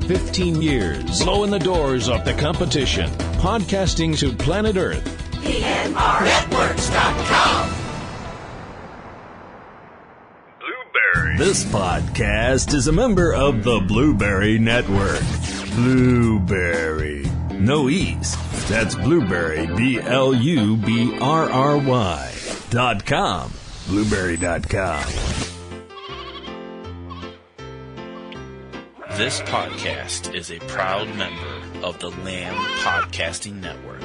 15 years, blowing the doors off the competition. Podcasting to planet Earth. PNRNetworks.com. This podcast is a member of the Blueberry Network. Blueberry. No E's. That's Blueberry, BLUBRRY.com. Blueberry.com. This podcast is a proud member of the Lamb Podcasting Network.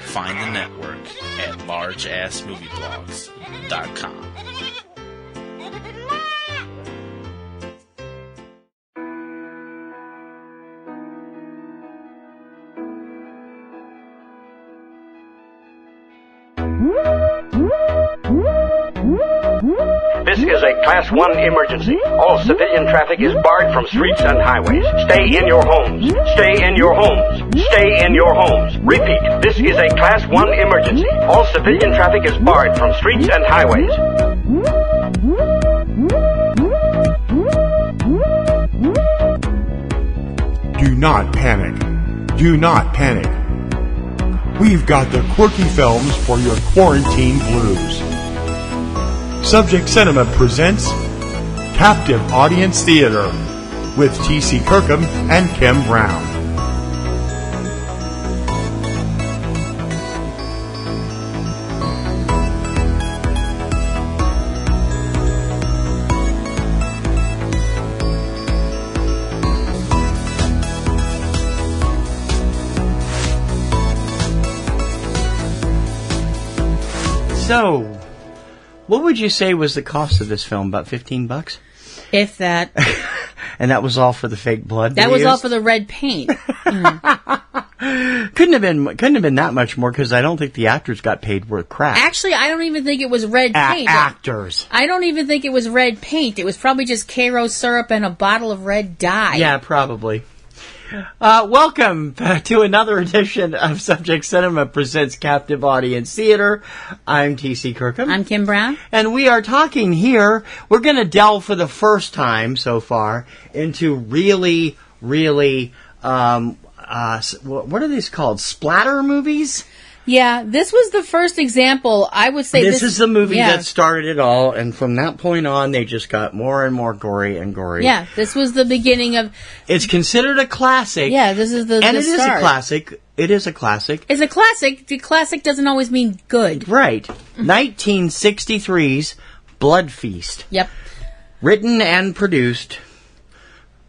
Find the network at largeassmovieblogs.com. This is a Class 1 emergency. All civilian traffic is barred from streets and highways. Stay in your homes. Stay in your homes. Stay in your homes. Repeat, this is a Class 1 emergency. All civilian traffic is barred from streets and highways. Do not panic. Do not panic. We've got the quirky films for your quarantine blues. Subject Cinema presents Captive Audience Theater with T.C. Kirkham and Kim Brown. So, what would you say was the cost of this film? About $15? If that. And that was all for the fake blood? That was all for the red paint. Couldn't have been that much more, because I don't think the actors got paid worth crap. Actually, I don't even think it was red paint. Actors. I don't even think it was red paint. It was probably just Cairo syrup and a bottle of red dye. Yeah, probably. Welcome to another edition of Subject Cinema presents Captive Audience Theater. I'm T.C. Kirkham. I'm Kim Brown. And we are talking here, we're going to delve for the first time so far into really, what are these called? Splatter movies? Yeah, this was the first example, I would say. This is the movie that started it all, and from that point on, they just got more and more gory and gory. Yeah, this was the beginning of... It's considered a classic. Yeah, this is the And the it is start. a classic. It is a classic. It's a classic. The classic doesn't always mean good. Right. 1963's Blood Feast. Yep. Written and produced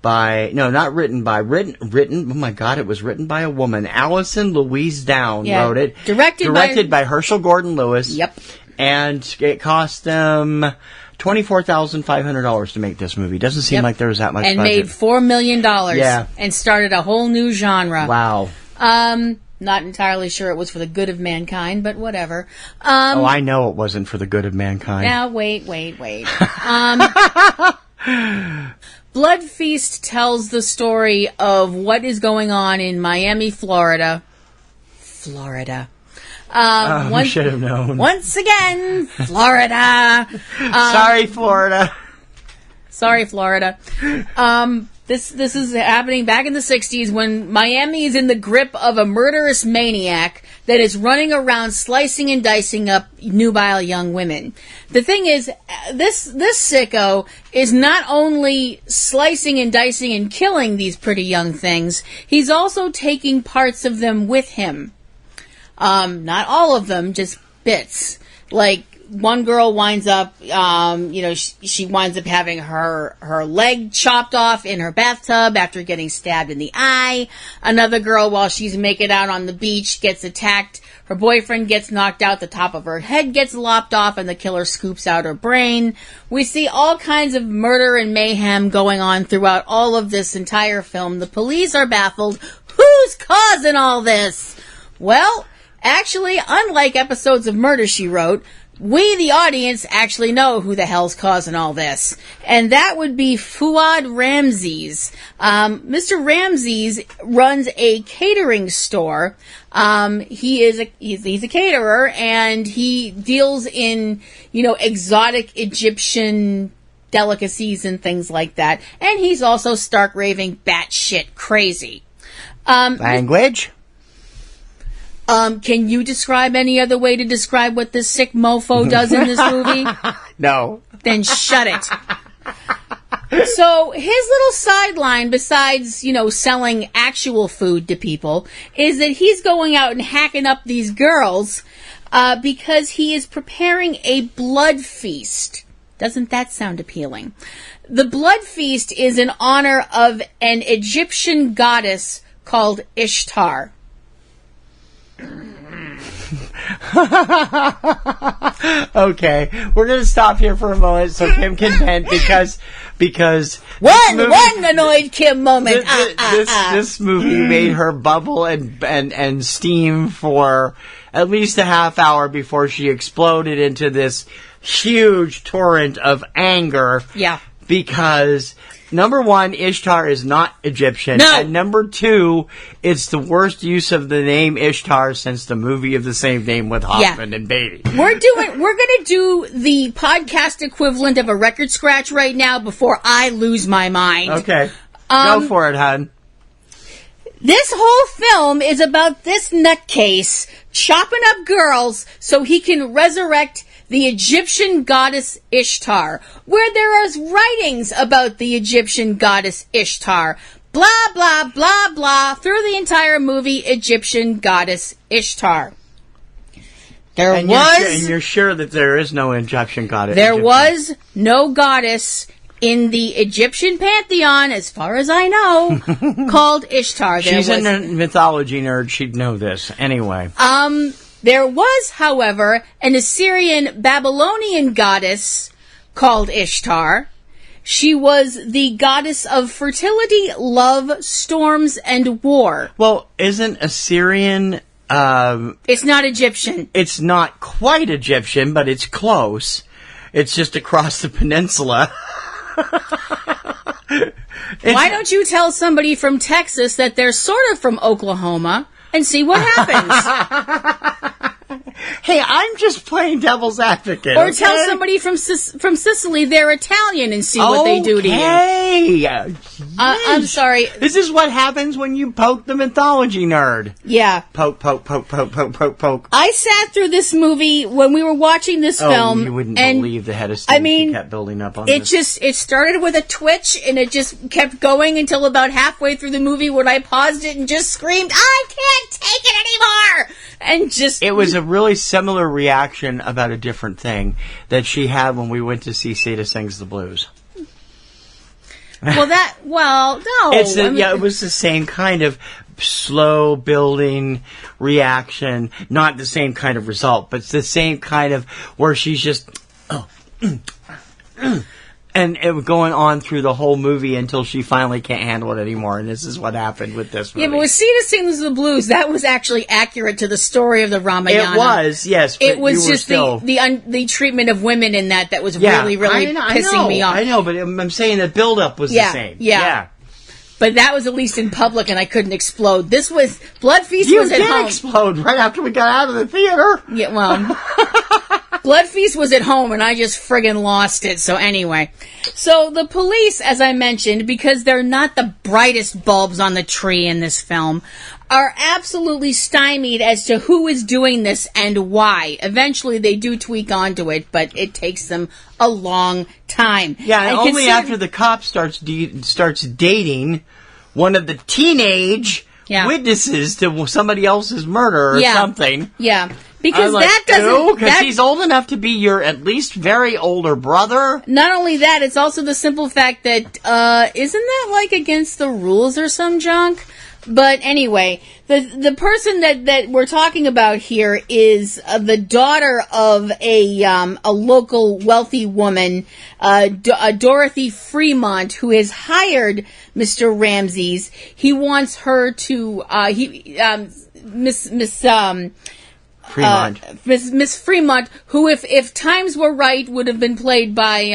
by... No, not written by... Written... Oh, my God, it was written by a woman. Allison Louise Down wrote it. Directed by Hershell Gordon Lewis. Yep. And it cost them $24,500 to make this movie. Doesn't seem like there was that much budget. And made $4 million. Yeah. And started a whole new genre. Wow. Not entirely sure it was for the good of mankind, but whatever. I know it wasn't for the good of mankind. Now, wait. Blood Feast tells the story of what is going on in Miami, Florida. We should have known. Once again, Florida. Sorry, Florida. This is happening back in the 60s when Miami is in the grip of a murderous maniac that is running around slicing and dicing up nubile young women. The thing is, this sicko is not only slicing and dicing and killing these pretty young things, he's also taking parts of them with him. Not all of them, just bits. Like, one girl winds up, she winds up having her leg chopped off in her bathtub after getting stabbed in the eye. Another girl, while she's making out on the beach, gets attacked. Her boyfriend gets knocked out, the top of her head gets lopped off, and the killer scoops out her brain. We see all kinds of murder and mayhem going on throughout all of this entire film. The police are baffled. Who's causing all this? Well, actually, unlike episodes of Murder, She Wrote, we, the audience, actually know who the hell's causing all this. And that would be Fuad Ramses. Mr. Ramses runs a catering store. He's a caterer, and he deals in, exotic Egyptian delicacies and things like that. And he's also stark raving batshit crazy. Language? Can you describe any other way to describe what this sick mofo does in this movie? No. Then shut it. So his little sideline, besides, selling actual food to people, is that he's going out and hacking up these girls because he is preparing a blood feast. Doesn't that sound appealing? The blood feast is in honor of an Egyptian goddess called Ishtar. Okay, we're going to stop here for a moment so Kim can vent because one annoyed Kim moment. This movie made her bubble and steam for at least a half hour before she exploded into this huge torrent of anger. Yeah. Because number one, Ishtar is not Egyptian. No. And number two, it's the worst use of the name Ishtar since the movie of the same name with Hoffman and Beatty. We're going to do the podcast equivalent of a record scratch right now before I lose my mind. Okay. Go for it, hon. This whole film is about this nutcase chopping up girls so he can resurrect the Egyptian goddess Ishtar, where there is writings about the Egyptian goddess Ishtar. Blah, blah, blah, blah, through the entire movie, Egyptian goddess Ishtar. And you're sure that there is no Egyptian goddess? There was no goddess in the Egyptian pantheon, as far as I know, called Ishtar. She's a mythology nerd. She'd know this. Anyway. There was, however, an Assyrian Babylonian goddess called Ishtar. She was the goddess of fertility, love, storms, and war. Well, isn't Assyrian... it's not Egyptian. It's not quite Egyptian, but it's close. It's just across the peninsula. Why don't you tell somebody from Texas that they're sort of from Oklahoma and see what happens? Hey, I'm just playing devil's advocate. Or tell somebody from Sicily they're Italian and see what they do to you. Hey, I'm sorry. This is what happens when you poke the mythology nerd. Yeah. Poke. I sat through this movie when we were watching this film. You wouldn't believe the head of steam she kept building up on this. It started with a twitch and it just kept going until about halfway through the movie when I paused it and just screamed, I can't take it anymore! And just... It was a really similar reaction about a different thing that she had when we went to see Sita Sings the Blues. No. It was the same kind of slow building reaction, not the same kind of result, but it's the same kind of where she's just, and it was going on through the whole movie until she finally can't handle it anymore, and this is what happened with this movie. Yeah, but with Sita Sings the Blues, that was actually accurate to the story of the Ramayana. It was, yes. It was just the treatment of women in that was really pissing me off. I know, but I'm saying the build-up was the same. Yeah. But that was at least in public, and I couldn't explode. This was Blood Feast was at home. You did explode right after we got out of the theater. Yeah, well, Blood Feast was at home, and I just friggin' lost it. So anyway, so the police, as I mentioned, because they're not the brightest bulbs on the tree in this film, are absolutely stymied as to who is doing this and why. Eventually, they do tweak onto it, but it takes them a long time. Yeah, and only after the cop starts dating one of the teenage witnesses to somebody else's murder or something. Yeah. Because because he's old enough to be your at least very older brother. Not only that, it's also the simple fact that isn't that like against the rules or some junk? But anyway, the person that we're talking about here is the daughter of a local wealthy woman, Dorothy Fremont, who has hired Mr. Ramses. He wants her to Miss Fremont, who, if times were right, would have been played by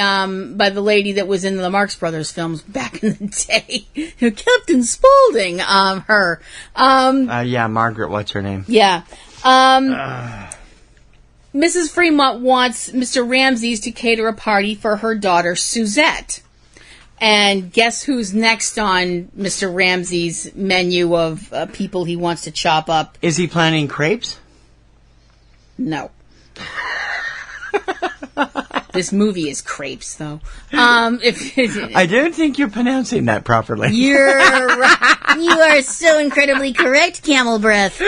the lady that was in the Marx Brothers films back in the day, Captain Spaulding. Her. Margaret. What's her name? Yeah. Mrs. Fremont wants Mr. Ramses to cater a party for her daughter, Suzette. And guess who's next on Mr. Ramsey's menu of people he wants to chop up? Is he planning crepes? No. This movie is crepes, though. I don't think you're pronouncing that properly. You're right. You are so incredibly correct, Camel Breath.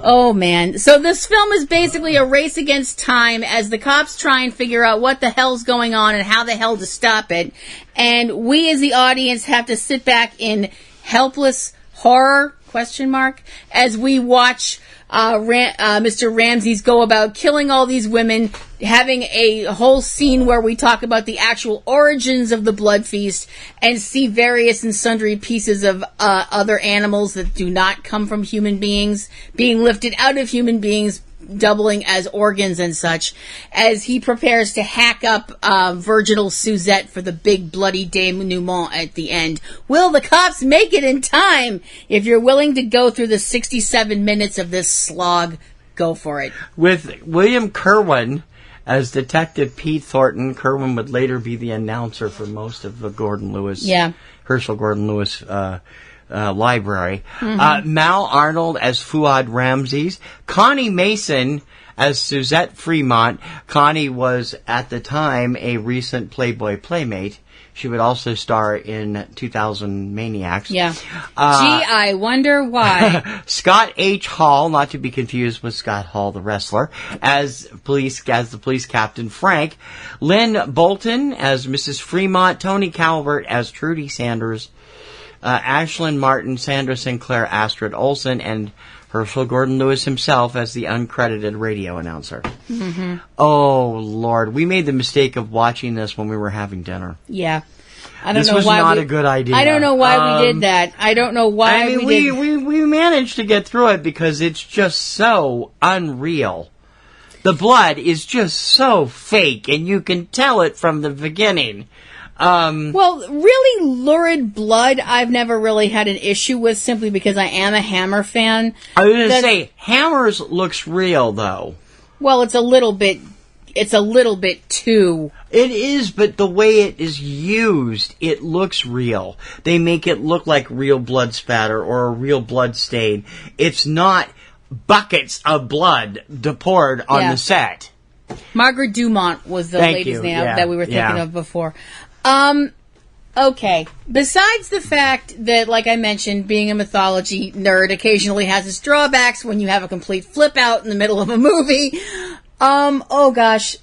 Oh, man. So this film is basically a race against time as the cops try and figure out what the hell's going on and how the hell to stop it. And we as the audience have to sit back in helpless horror, ? As we watch Mr. Ramses go about killing all these women, having a whole scene where we talk about the actual origins of the blood feast and see various and sundry pieces of other animals that do not come from human beings being lifted out of human beings, doubling as organs and such, as he prepares to hack up virginal Suzette for the big bloody denouement at the end. Will the cops make it in time? If you're willing to go through the 67 minutes of this slog, go for it. With William Kerwin as Detective Pete Thornton, Kerwin would later be the announcer for most of the Gordon Lewis, Hershell Gordon Lewis library. Mal Arnold as Fuad Ramses. Connie Mason as Suzette Fremont. Connie was, at the time, a recent Playboy Playmate. She would also star in 2000 Maniacs. Yeah. Gee, I wonder why. Scott H. Hall, not to be confused with Scott Hall, the wrestler, as the police captain Frank. Lynn Bolton as Mrs. Fremont. Tony Calvert as Trudy Sanders. Ashlyn Martin, Sandra Sinclair, Astrid Olsen, and Hershell Gordon Lewis himself as the uncredited radio announcer. Mm-hmm. Oh, Lord. We made the mistake of watching this when we were having dinner. Yeah. This was not a good idea. I don't know why we did that. I don't know why we managed to get through it because it's just so unreal. The blood is just so fake, and you can tell it from the beginning. Well, really lurid blood I've never really had an issue with simply because I am a Hammer fan. I was going to say, Hammers looks real, though. Well, it's a little bit too. It is, but the way it is used, it looks real. They make it look like real blood spatter or a real blood stain. It's not buckets of blood poured on the set. Margaret Dumont was the lady's name that we were thinking of before. Okay. Besides the fact that, like I mentioned, being a mythology nerd occasionally has its drawbacks when you have a complete flip out in the middle of a movie. Oh gosh.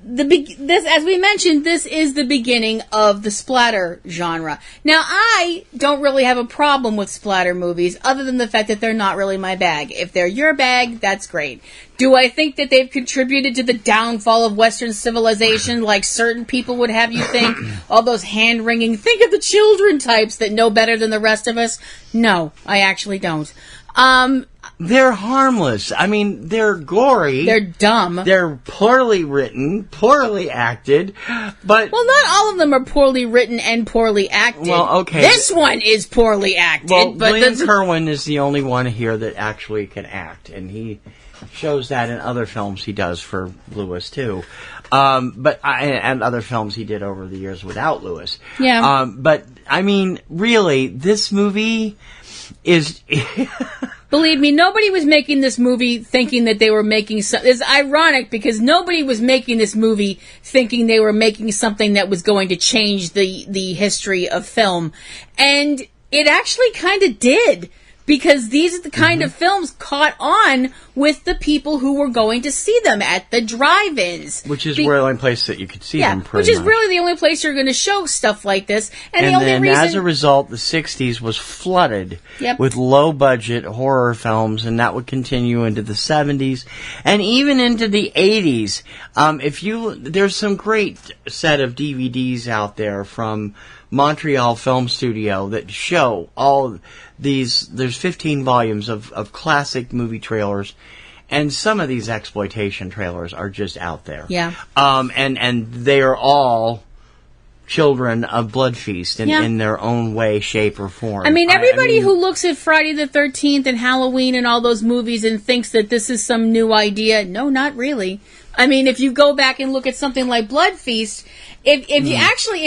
This, as we mentioned, this is the beginning of the splatter genre. Now, I don't really have a problem with splatter movies, other than the fact that they're not really my bag. If they're your bag, that's great. Do I think that they've contributed to the downfall of Western civilization, like certain people would have you think? All those hand-wringing, think of the children types that know better than the rest of us? No, I actually don't. They're harmless. I mean, they're gory. They're dumb. They're poorly written, poorly acted, but... Well, not all of them are poorly written and poorly acted. Well, okay. This one is poorly acted. Well, but William Kerwin is the only one here that actually can act, and he shows that in other films he does for Lewis, too. And other films he did over the years without Lewis. Yeah. But, I mean, really, this movie is... Believe me, nobody was making this movie thinking that they were making something. It's ironic because nobody was making this movie thinking they were making something that was going to change the history of film. And it actually kind of did. Because these are the kind of films caught on with the people who were going to see them at the drive-ins. Which is the only place that you could see them, pretty which is much. really the only place you're going to show stuff like this. And the only then, reason... as a result, the 60s was flooded with low-budget horror films, and that would continue into the 70s, and even into the 80s. There's some great set of DVDs out there from Montreal Film Studio that show all these. There's 15 volumes of classic movie trailers, and some of these exploitation trailers are just out there. Yeah. And they are all children of Blood Feast in their own way, shape, or form. I mean, everybody who looks at Friday the 13th and Halloween and all those movies and thinks that this is some new idea, no, not really. I mean, if you go back and look at something like Blood Feast, if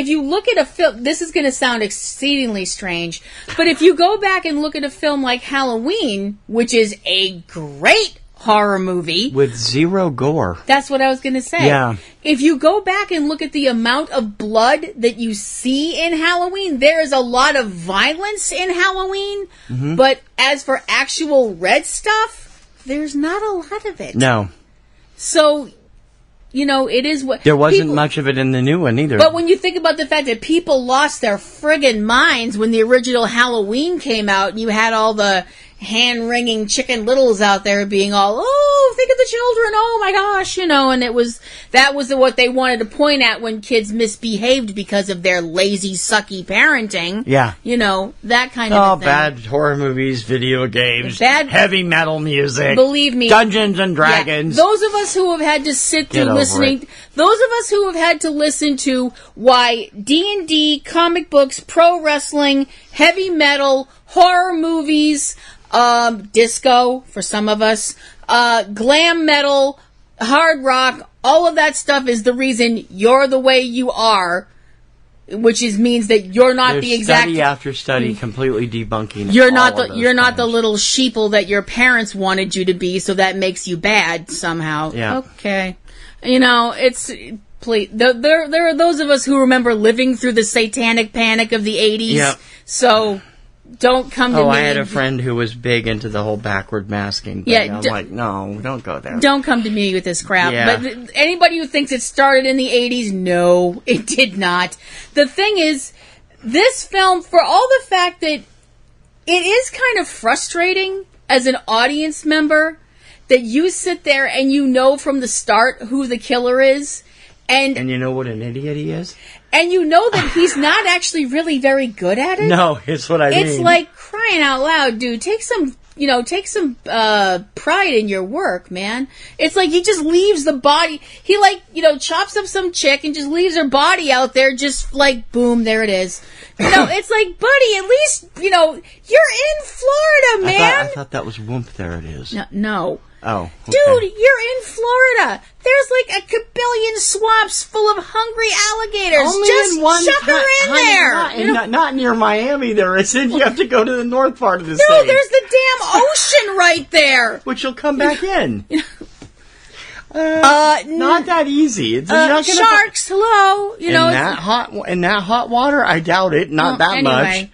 you look at a film, this is going to sound exceedingly strange, but if you go back and look at a film like Halloween, which is a great horror movie with zero gore. That's what I was going to say. Yeah. If you go back and look at the amount of blood that you see in Halloween, there is a lot of violence in Halloween, but as for actual red stuff, there's not a lot of it. No. So, it is what... There wasn't much of it in the new one either. But when you think about the fact that people lost their friggin' minds when the original Halloween came out, and you had all the hand-wringing Chicken Littles out there being all, oh, think of the children, oh my gosh, and that was what they wanted to point at when kids misbehaved because of their lazy, sucky parenting. Yeah. That kind of thing. Bad horror movies, video games, heavy metal music. Believe me. Dungeons and Dragons. Yeah. Those of us who have had to sit through listening, those of us who have had to listen to why D&D, comic books, pro wrestling, heavy metal, horror movies, disco for some of us, glam metal, hard rock, all of that stuff is the reason you're the way you are, which means that you're not the exact study after study completely debunking. You're not the little sheeple that your parents wanted you to be, so that makes you bad somehow. Yeah. Okay. It's please. There are those of us who remember living through the satanic panic of the 80s. Yeah. So don't come to me. I had a friend who was big into the whole backward masking thing. Yeah, I'm like, no, don't go there. Don't come to me with this crap. Yeah. But anybody who thinks it started in the 80s, no, it did not. The thing is, this film, for all the fact that it is kind of frustrating as an audience member that you sit there and you know from the start who the killer is. And you know what an idiot he is? And you know that he's not actually really very good at it. No, it's what I mean. It's like, crying out loud, dude, take some pride in your work, man. It's like he just leaves the body. He chops up some chick and just leaves her body out there, just like, boom, there it is. It's like, buddy, at least, you're in Florida, man. I thought that was whoomp, there it is. No. Oh, okay. Dude, you're in Florida. There's like a kabillion swamps full of hungry alligators. Only just in one shove her in there. Not near Miami there isn't. You have to go to the north part of the state. No, there's the damn ocean right there. Which will come back in. Not that easy. It's not sharks, hello. In that hot water, I doubt it. Not that much.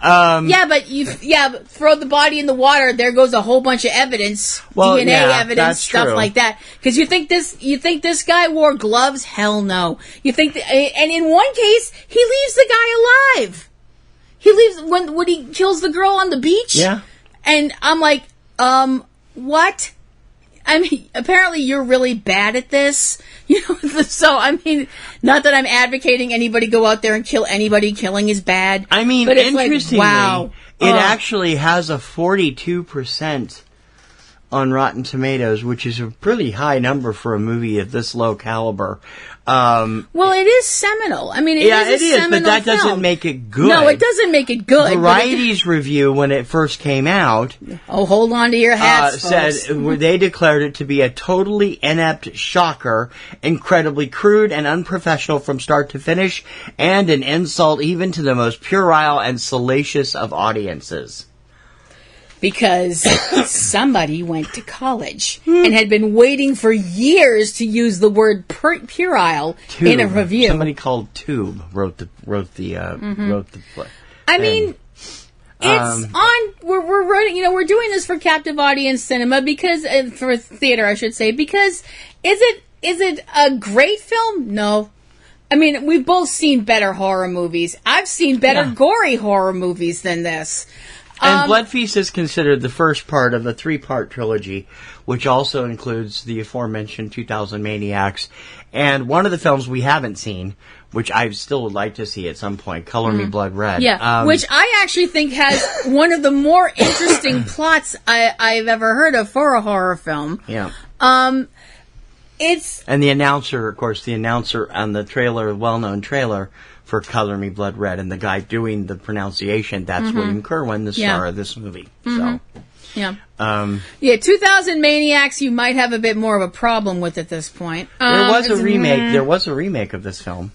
But throw the body in the water. There goes a whole bunch of evidence, DNA evidence, stuff like that. Because you think this guy wore gloves? Hell no. You think, and in one case, he leaves the guy alive. He leaves when he kills the girl on the beach. Yeah. And I'm like, what? I mean, apparently you're really bad at this, so, I mean, not that I'm advocating anybody go out there and kill anybody. Killing is bad. I mean, but it's interestingly, like, wow. It actually has a 42% on Rotten Tomatoes, which is a pretty high number for a movie of this low caliber. Well, it is seminal. I mean, it is, but that doesn't make it good. No, it doesn't make it good. Variety's review, when it first came out, hold on to your hats, folks. said they declared it to be a totally inept shocker, incredibly crude and unprofessional from start to finish, and an insult even to the most puerile and salacious of audiences. Because somebody went to college and had been waiting for years to use the word puerile in a review. Somebody called Tube wrote the play. I mean, it's on. We're running. We're doing this for captive audience cinema because for theater, I should say. Because is it a great film? No. I mean, we've both seen better horror movies. I've seen better gory horror movies than this. And Blood Feast is considered the first part of a 3-part trilogy, which also includes the aforementioned 2000 Maniacs, and one of the films we haven't seen, which I still would like to see at some point, Color Me Blood Red. Yeah, which I actually think has one of the more interesting plots I've ever heard of for a horror film. Yeah. And the announcer on the trailer, well-known trailer for Color Me Blood Red, and the guy doing the pronunciation, that's William Kerwin, the star of this movie. So, yeah. 2000 Maniacs, you might have a bit more of a problem with at this point. There was a remake. There was a remake of this film.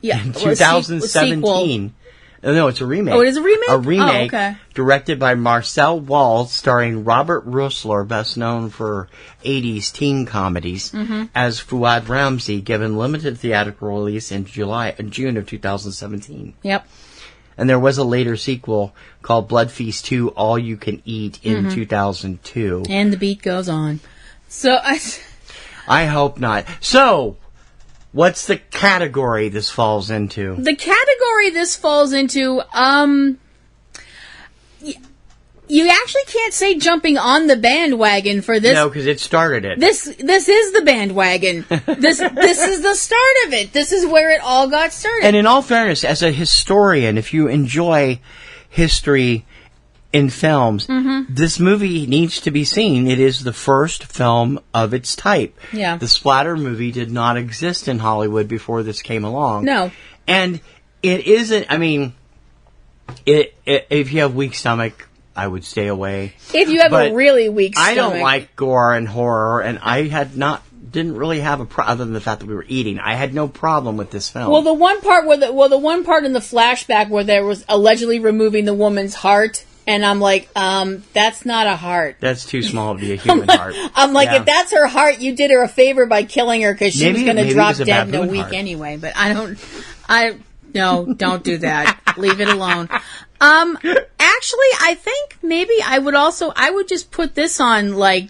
Yeah. In 2017. No, it's a remake. Oh, it is a remake? A remake, oh, okay. Directed by Marcel Wall, starring Robert Rusler, best known for 80s teen comedies, as Fuad Ramsey, given limited theatrical release in June of 2017. Yep. And there was a later sequel called Blood Feast 2, All You Can Eat, in 2002. And the beat goes on. So, I hope not. So, what's the category this falls into? The category this falls into, you actually can't say jumping on the bandwagon for this. No, because it started it. This is the bandwagon. This is the start of it. This is where it all got started. And in all fairness, as a historian, if you enjoy history in films, this movie needs to be seen. It is the first film of its type. Yeah. The splatter movie did not exist in Hollywood before this came along. No. And it isn't, I mean, if you have weak stomach, I would stay away. If you have a really weak stomach. I don't like gore and horror, and I didn't really have other than the fact that we were eating. I had no problem with this film. Well, the one part in the flashback where there was allegedly removing the woman's heart, and I'm like, that's not a heart. That's too small to be a human heart. I'm like, if that's her heart, you did her a favor by killing her because she was going to drop dead in a week anyway. But no, don't do that. Leave it alone. Actually, I think maybe I would just put this on, like,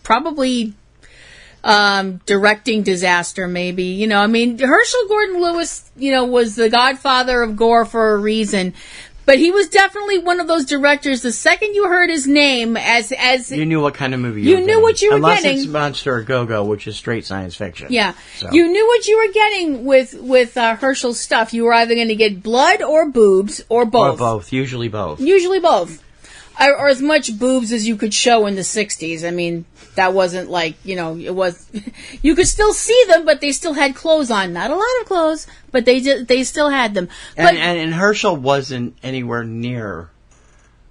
probably, directing disaster, maybe. You know, I mean, Hershell Gordon Lewis, was the godfather of gore for a reason. But he was definitely one of those directors. The second you heard his name, as you knew what kind of movie you knew what you were Unless getting. It's Monster Go-Go, which is straight science fiction. Yeah, so. You knew what you were getting with Herschel's stuff. You were either going to get blood or boobs or both. Or both. Usually both. Usually both. Or as much boobs as you could show in the 60s. I mean, that wasn't like, it was... You could still see them, but they still had clothes on. Not a lot of clothes, but they still had them. But, and Herschel wasn't anywhere near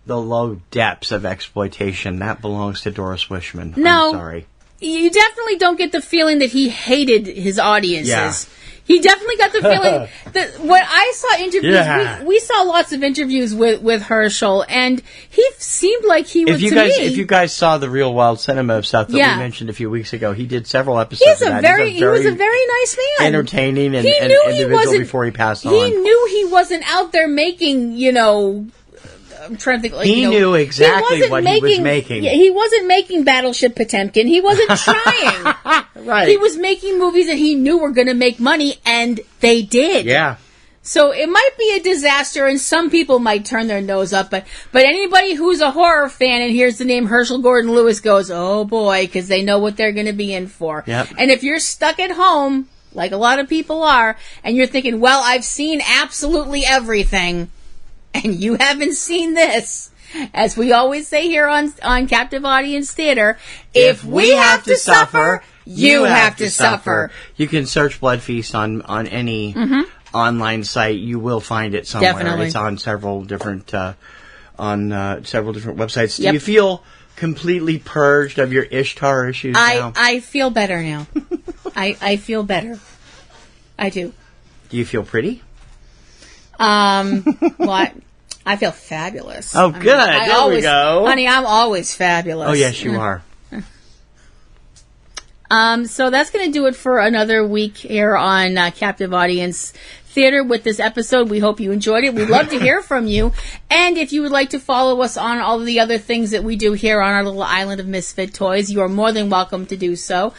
the low depths of exploitation. That belongs to Doris Wishman. No. I'm sorry. You definitely don't get the feeling that he hated his audiences. Yeah. He definitely got the feeling that when I saw interviews, we saw lots of interviews with Herschel, and he seemed like he was If you guys saw the Real Wild Cinema stuff that we mentioned a few weeks ago, he did several episodes he was a very nice man. Entertaining and individual before he passed on. He knew he wasn't out there making, I'm trying to think. Like, he knew exactly what he was making. He wasn't making Battleship Potemkin. He wasn't trying. Right. He was making movies that he knew were going to make money, and they did. Yeah. So it might be a disaster, and some people might turn their nose up, but anybody who's a horror fan and hears the name Herschell Gordon Lewis goes, oh boy, because they know what they're going to be in for. Yep. And if you're stuck at home, like a lot of people are, and you're thinking, well, I've seen absolutely everything, and you haven't seen this, as we always say here on Captive Audience Theater, if we have to suffer, you have to suffer. You can search Blood Feast on any online site. You will find it somewhere. Definitely. It's on several different websites. Yep. Do you feel completely purged of your Ishtar issues now? I feel better now. I feel better. I do. Do you feel pretty? Well, I feel fabulous. Oh, good. There we go. Honey, I'm always fabulous. Oh, yes, you are. So that's going to do it for another week here on Captive Audience Theater with this episode. We hope you enjoyed it. We'd love to hear from you. And if you would like to follow us on all of the other things that we do here on our little island of misfit toys, you are more than welcome to do so.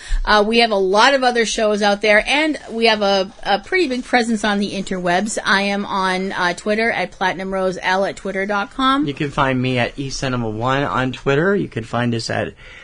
We have a lot of other shows out there, and we have a pretty big presence on the interwebs. I am on Twitter at PlatinumRoseL at twitter.com. You can find me at eCinema1 on Twitter. You can find us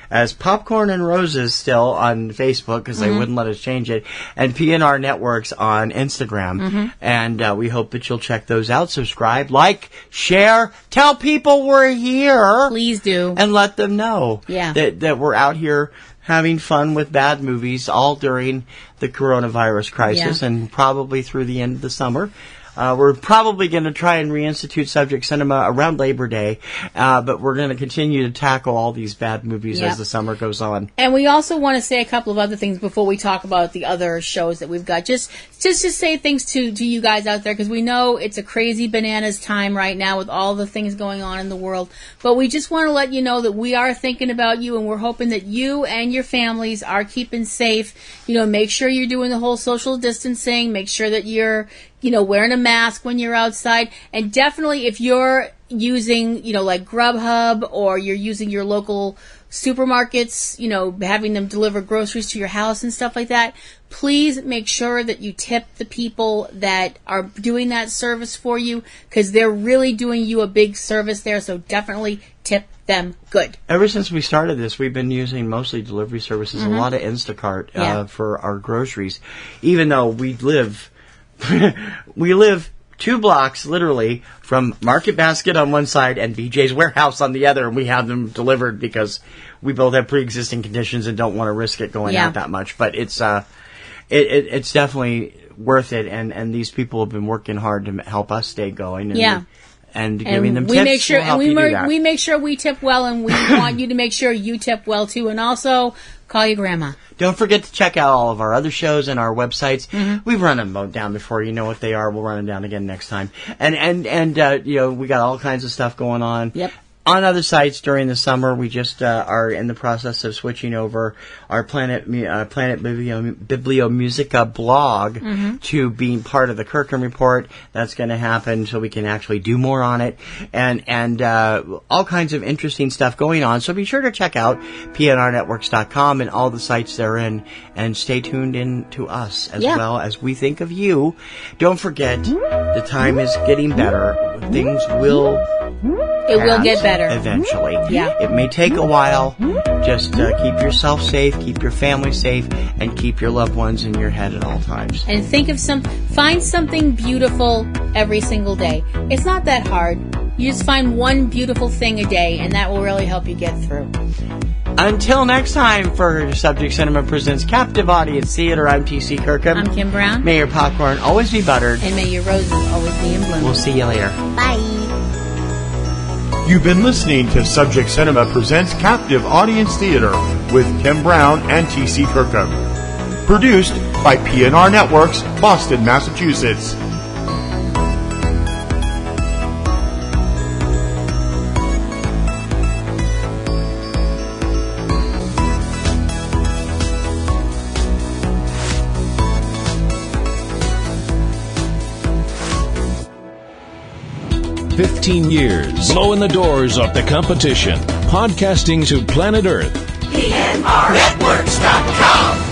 as Popcorn and Roses still on Facebook because they wouldn't let us change it, and PNRNetworks on Instagram. And we hope that you'll check those out. Subscribe, like, share, tell people we're here. Please do. And let them know Yeah. that we're out here having fun with bad movies all during the coronavirus crisis and probably through the end of the summer. We're probably going to try and reinstitute Subject Cinema around Labor Day, but we're going to continue to tackle all these bad movies as the summer goes on. And we also want to say a couple of other things before we talk about the other shows that we've got. Just to say things to you guys out there, because we know it's a crazy bananas time right now with all the things going on in the world. But we just want to let you know that we are thinking about you, and we're hoping that you and your families are keeping safe. Make sure you're doing the whole social distancing. Make sure that you're wearing a mask when you're outside. And definitely if you're using, like Grubhub, or you're using your local supermarkets, having them deliver groceries to your house and stuff like that, please make sure that you tip the people that are doing that service for you, because they're really doing you a big service there. So definitely tip them good. Ever since we started this, we've been using mostly delivery services, a lot of Instacart for our groceries, even though we live 2 blocks, literally, from Market Basket on one side and BJ's Warehouse on the other, and we have them delivered because we both have pre-existing conditions and don't want to risk it going out that much. But it's definitely worth it, and these people have been working hard to help us stay going. And giving them tips. Make sure, we make sure we tip well, and we want you to make sure you tip well too. And also, call your grandma. Don't forget to check out all of our other shows and our websites. We've run them down before. You know what they are. We'll run them down again next time. And we got all kinds of stuff going on. Yep. On other sites during the summer, we just are in the process of switching over our Planet Bibliomusica blog to being part of the Kirkham Report. That's going to happen so we can actually do more on it, and all kinds of interesting stuff going on. So be sure to check out PNRNetworks.com and all the sites therein, and stay tuned in to us as well as we think of you. Don't forget, the time is getting better. Things will get better eventually. It may take a while. Just keep yourself safe, keep your family safe, and keep your loved ones in your head at all times. And find something beautiful every single day. It's not that hard. You just find one beautiful thing a day, and that will really help you get through. Until next time, for Subject Cinema Presents Captive Audience Theater, I'm T.C. Kirkham. I'm Kim Brown. May your popcorn always be buttered. And may your roses always be in bloom. We'll see you later. Bye. You've been listening to Subject Cinema Presents Captive Audience Theater with Kim Brown and T.C. Kirkham. Produced by PNR Networks, Boston, Massachusetts. $15 blowing the doors off the competition. Podcasting to planet Earth. PNRNetworks.com